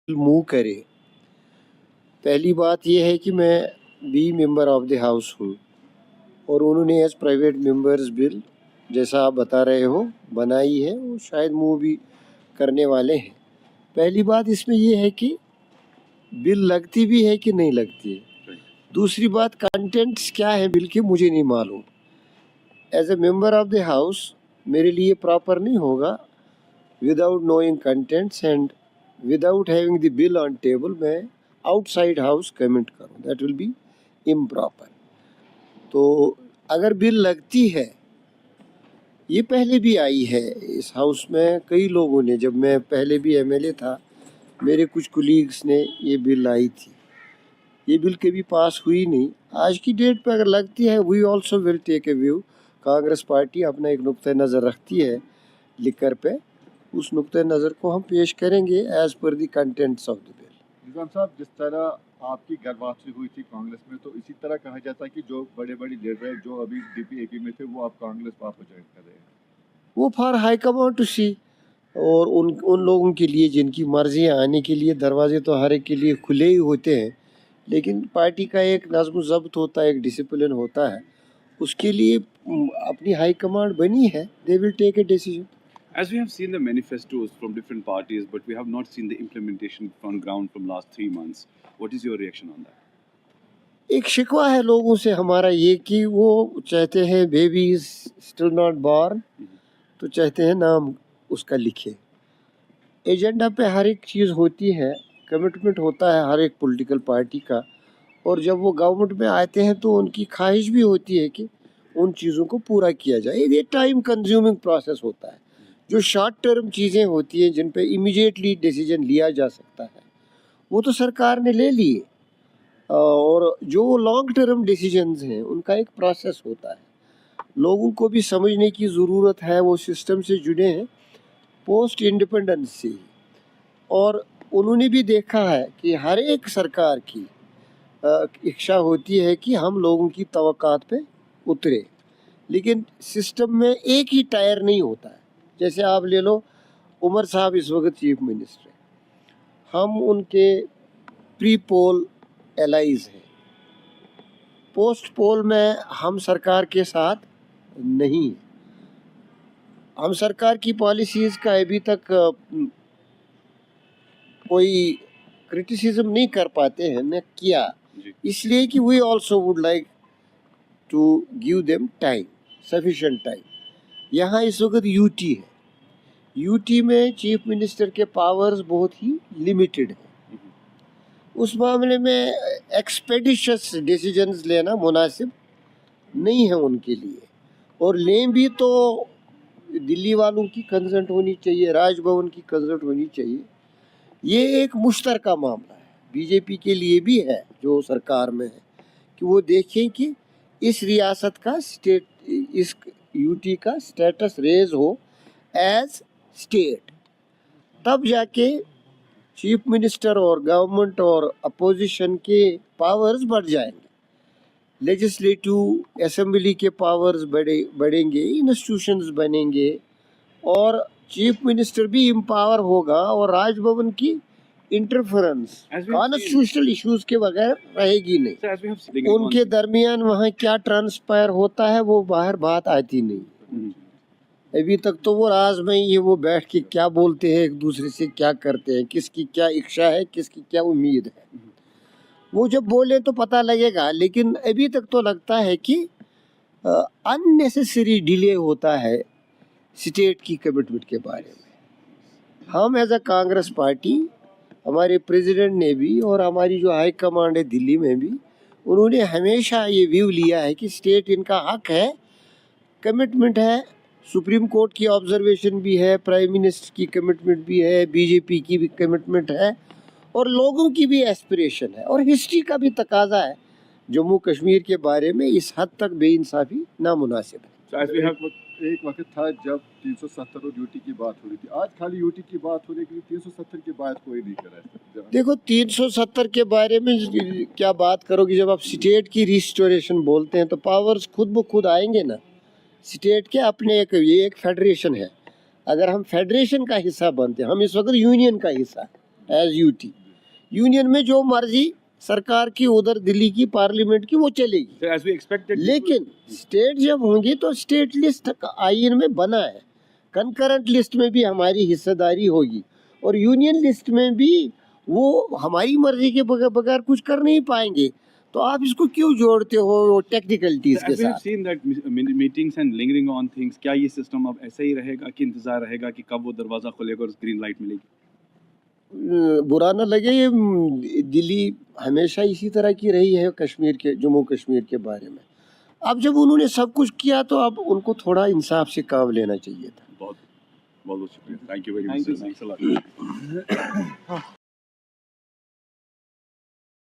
Move करे। पहली बात यह है कि मैं भी मेंबर ऑफ द हाउस हूँ और उन्होंने एज प्राइवेट मेंबर्स बिल जैसा आप बता रहे हो बनाई है, वो शायद मूव भी करने वाले हैं। पहली बात इसमें यह है कि बिल लगती भी है कि नहीं लगती है। दूसरी बात कंटेंट्स क्या है बिल के मुझे नहीं मालूम। As a member of the house मेरे लिए प्रॉपर नहीं होगा without knowing contents and without having the bill on table मैं आउटसाइड हाउस कमेंट करूँ, दैट विल बी इम्प्रॉपर। तो अगर बिल लगती है, ये पहले भी आई है इस हाउस में कई लोगों ने, जब मैं पहले भी एमएलए था मेरे कुछ कुलीग्स ने ये बिल लाई थी, ये बिल कभी पास हुई नहीं। आज की डेट पे अगर लगती है we also will take a view. Congress party अपना एक नुक्ता नज़र रखती है लिकर पे, उस नुक्ता नज़र को हम पेश करेंगे as per the contents of the bill. Nizam Sahab, जिस तरह आपकी घर वापसी हुई थी कांग्रेस में, तो इसी तरह कहा जाता है कि जो बड़े बड़े लीडर जो अभी डीपीएपी में थे वो आप कांग्रेस वापस ज्वाइन कर रहे हैं। वो फॉर हाई कमांड टू सी, और उन लोगों के लिए जिनकी मर्जी आने के लिए दरवाजे तो हर एक के लिए खुले ही होते हैं, लेकिन पार्टी का एक नज़्म ज़ब्त होता है, एक डिसिप्लिन होता है, उसके लिए अपनी हाई कमांड बनी है, they will take a decision. As we have seen the manifestos from different parties, but we have not seen the implementation on ground from last 3 months. What is your reaction on that? एक शिकवा है लोगों से हमारा ये कि वो चाहते हैं बेबी स्टिल नॉट बॉर्न, तो चाहते हैं नाम उसका लिखे। एजेंडा पे हर एक चीज़ होती है, कमिटमेंट होता है हर एक पॉलिटिकल पार्टी का, और जब वो गवर्नमेंट में आते हैं तो उनकी ख्वाहिश भी होती है कि उन चीज़ों को पूरा किया जाए। ये टाइम कंज्यूमिंग प्रोसेस होता है। जो शॉर्ट टर्म चीज़ें होती हैं जिन पे इमीडिएटली डिसीजन लिया जा सकता है वो तो सरकार ने ले लिए, और जो लॉन्ग टर्म डिसीजंस हैं उनका एक प्रोसेस होता है। लोगों को भी समझने की ज़रूरत है, वो सिस्टम से जुड़े हैं पोस्ट इंडिपेंडेंस से, और उन्होंने भी देखा है कि हर एक सरकार की इच्छा होती है कि हम लोगों की तवक्कात पे उतरे, लेकिन सिस्टम में एक ही टायर नहीं होता है। जैसे आप ले लो उमर साहब इस वक्त चीफ मिनिस्टर हैं, हम उनके प्री पोल एलाइज हैं, पोस्ट पोल में हम सरकार के साथ नहीं हैं। हम सरकार की पॉलिसीज़ का अभी तक कोई क्रिटिसिज्म नहीं कर पाते हैं, न किया, इसलिए कि we also would like to give them time, sufficient time. यहाँ इस वक्त यूटी है, यूटी में चीफ मिनिस्टर के पावर्स बहुत ही लिमिटेड हैं। उस मामले में एक्सपेडिशियस डिसीजंस लेना मुनासिब नहीं है उनके लिए, और लें भी तो दिल्ली वालों की कंसल्ट होनी चाहिए, राजभवन की कंसल्ट होनी चाहिए। ये एक मुश्तरका मामला है, बीजेपी के लिए भी है जो सरकार में है, कि वो देखें कि इस रियासत का स्टेट, इस यूटी का स्टेटस रेज हो एज स्टेट, तब जाके चीफ मिनिस्टर और गवर्नमेंट और अपोजिशन के पावर्स बढ़ जाएंगे, लेजिस्लेटिव असेंबली के पावर्स बढ़ेंगे, इंस्टीट्यूशंस बनेंगे, और चीफ मिनिस्टर भी एम्पावर होगा, और राजभवन की इंटरफेरेंस कॉन्स्टिट्यूशनल इश्यूज के बगैर रहेगी नहीं। उनके दरमियान वहाँ क्या ट्रांसपायर होता है वो बाहर बात आती नहीं। अभी तक तो वो राज में ही है, वो बैठ के क्या बोलते हैं, एक दूसरे से क्या करते हैं, किसकी क्या इच्छा है, किसकी क्या उम्मीद है, वो जब बोले तो पता लगेगा। लेकिन अभी तक तो लगता है कि अननेसेसरी डिले होता है स्टेट की कमिटमेंट के बारे में। हम एज अ कांग्रेस पार्टी, हमारे प्रेसिडेंट ने भी और हमारी जो हाई कमांड है दिल्ली में भी, उन्होंने हमेशा ये व्यू लिया है कि स्टेट इनका हक है, कमिटमेंट है, सुप्रीम कोर्ट की ऑब्जर्वेशन भी है, प्राइम मिनिस्टर की कमिटमेंट भी है, बीजेपी की भी कमिटमेंट है, और लोगों की भी एस्पिरेशन है, और हिस्ट्री का भी तकाजा है। जम्मू कश्मीर के बारे में इस हद तक बेइंसाफ़ी नामुनासिब है। एक वक्त था जब 370 और यूटी की बात हो रही थी, आज खाली यूटी की बात हो रही है, 370 की बात कोई नहीं कर रहा है। देखो 370 के बारे में क्या बात करोगे, जब आप स्टेट की रिस्टोरेशन बोलते हैं तो पावर्स खुद ब खुद आएंगे ना। स्टेट के अपने ये एक फेडरेशन है, अगर हम फेडरेशन का हिस्सा बनते हैं, हम इस वक्त यूनियन का हिस्सा है, एज यूटी। यूनियन में जो मर्जी सरकार की उधर दिल्ली की पार्लियामेंट की वो चलेगी, So as we expected, लेकिन स्टेट जब होंगी तो स्टेट लिस्ट आईएन में बना है, कंकरेंट लिस्ट में भी हमारी हिस्सेदारी होगी और यूनियन लिस्ट में भी वो हमारी मर्जी के बगैर कुछ कर नहीं पाएंगे, तो आप इसको क्यों जोड़ते हो टेक्निकलिटीज so के as we have साथ? seen that meetings and lingering on things, क्या ये सिस्टम अब ऐसा ही रहेगा कि इंतजार रहेगा कि कब वो दरवाजा खुलेगा और ग्रीन लाइट मिलेगी? बुरा ना लगे, ये दिल्ली हमेशा इसी तरह की रही है कश्मीर के, जम्मू कश्मीर के बारे में। अब जब उन्होंने सब कुछ किया तो अब उनको थोड़ा इंसाफ से काम लेना चाहिए था। बहुत बहुत शुक्रिया, thank you very much, thanks a lot.